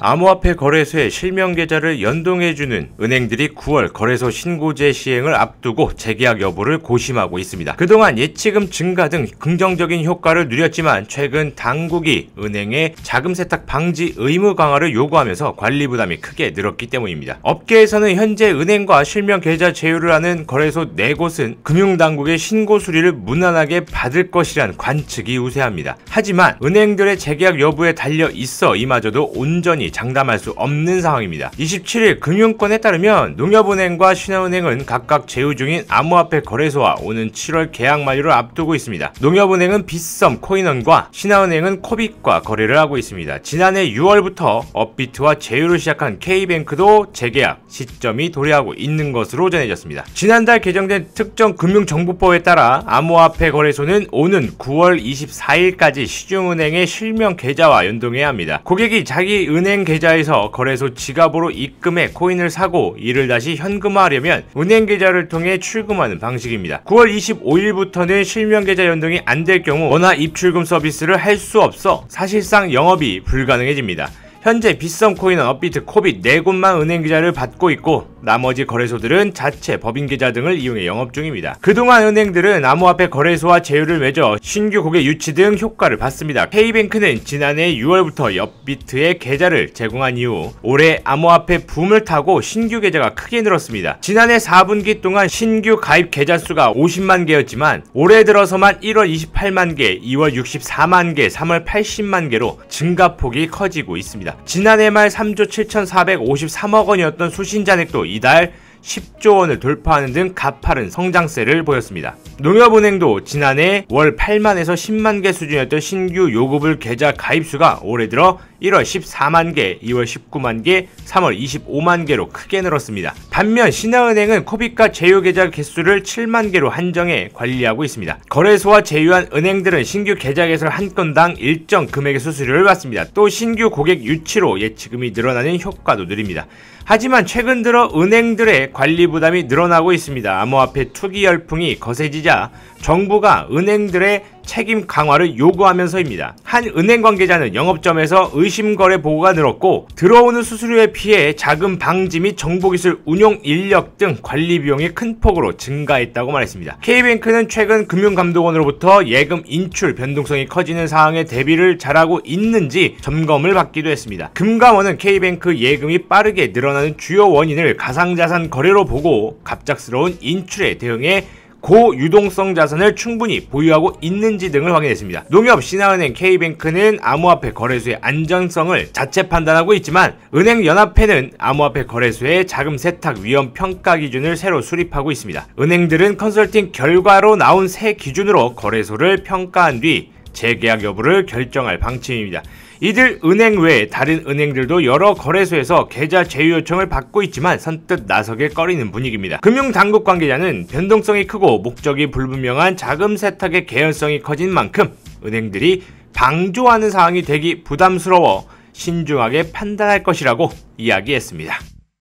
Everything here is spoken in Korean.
암호화폐 거래소의 실명 계좌를 연동해주는 은행들이 9월 거래소 신고제 시행을 앞두고 재계약 여부를 고심하고 있습니다. 그동안 예치금 증가 등 긍정적인 효과를 누렸지만 최근 당국이 은행의 자금 세탁 방지 의무 강화를 요구하면서 관리 부담이 크게 늘었기 때문입니다. 업계에서는 현재 은행과 실명 계좌 제휴를 하는 거래소 4곳은 금융당국의 신고 수리를 무난하게 받을 것이란 관측이 우세합니다. 하지만 은행들의 재계약 여부에 달려 있어 이마저도 온전히 장담할 수 없는 상황입니다. 27일 금융권에 따르면 농협은행과 신한은행은 각각 제휴 중인 암호화폐 거래소와 오는 7월 계약 만료를 앞두고 있습니다. 농협은행은 빗썸 코인원과 신한은행은 코빅과 거래를 하고 있습니다. 지난해 6월부터 업비트와 제휴를 시작한 K뱅크도 재계약 시점이 도래하고 있는 것으로 전해졌습니다. 지난달 개정된 특정 금융정보법에 따라 암호화폐 거래소는 오는 9월 24일까지 시중은행의 실명 계좌와 연동해야 합니다. 고객이 자기 은행 계좌에서 거래소 지갑으로 입금해 코인을 사고 이를 다시 현금화하려면 은행 계좌를 통해 출금하는 방식입니다. 9월 25일부터는 실명 계좌 연동이 안 될 경우 원화 입출금 서비스를 할 수 없어 사실상 영업이 불가능해집니다. 현재 빗썸 코인은 업비트, 코빅 4곳만 은행 계좌를 받고 있고 나머지 거래소들은 자체 법인 계좌 등을 이용해 영업 중입니다. 그동안 은행들은 암호화폐 거래소와 제휴를 맺어 신규 고객 유치 등 효과를 봤습니다. K뱅크는 지난해 6월부터 업비트에 계좌를 제공한 이후 올해 암호화폐 붐을 타고 신규 계좌가 크게 늘었습니다. 지난해 4분기 동안 신규 가입 계좌 수가 50만 개였지만 올해 들어서만 1월 28만 개, 2월 64만 개, 3월 80만 개로 증가폭이 커지고 있습니다. 지난해 말 3조 7,453억 원이었던 수신잔액도 이달 10조 원을 돌파하는 등 가파른 성장세를 보였습니다. 농협은행도 지난해 월 8만에서 10만 개 수준이었던 신규 요금을 계좌 가입수가 올해 들어 1월 14만 개, 2월 19만 개, 3월 25만 개로 크게 늘었습니다. 반면 신한은행은 코빅과 제휴 계좌 개수를 7만 개로 한정해 관리하고 있습니다. 거래소와 제휴한 은행들은 신규 계좌 개설 한 건당 일정 금액의 수수료를 받습니다. 또 신규 고객 유치로 예치금이 늘어나는 효과도 누립니다. 하지만 최근 들어 은행들의 관리 부담이 늘어나고 있습니다. 암호화폐 투기 열풍이 거세지자 정부가 은행들의 책임 강화를 요구하면서입니다. 한 은행 관계자는 영업점에서 의심거래 보고가 늘었고 들어오는 수수료에 피해 자금 방지 및 정보기술 운용 인력 등 관리 비용이 큰 폭으로 증가했다고 말했습니다. K뱅크는 최근 금융감독원으로부터 예금 인출 변동성이 커지는 사항에 대비를 잘하고 있는지 점검을 받기도 했습니다. 금감원은 K뱅크 예금이 빠르게 늘어나는 주요 원인을 가상자산 거래로 보고 갑작스러운 인출에 대응해 고유동성 자산을 충분히 보유하고 있는지 등을 확인했습니다. 농협, 신한은행, K뱅크는 암호화폐 거래소의 안전성을 자체 판단하고 있지만 은행연합회는 암호화폐 거래소의 자금 세탁 위험 평가 기준을 새로 수립하고 있습니다. 은행들은 컨설팅 결과로 나온 새 기준으로 거래소를 평가한 뒤 재계약 여부를 결정할 방침입니다. 이들 은행 외에 다른 은행들도 여러 거래소에서 계좌 제휴 요청을 받고 있지만 선뜻 나서게 꺼리는 분위기입니다. 금융당국 관계자는 변동성이 크고 목적이 불분명한 자금 세탁의 개연성이 커진 만큼 은행들이 방조하는 상황이 되기 부담스러워 신중하게 판단할 것이라고 이야기했습니다.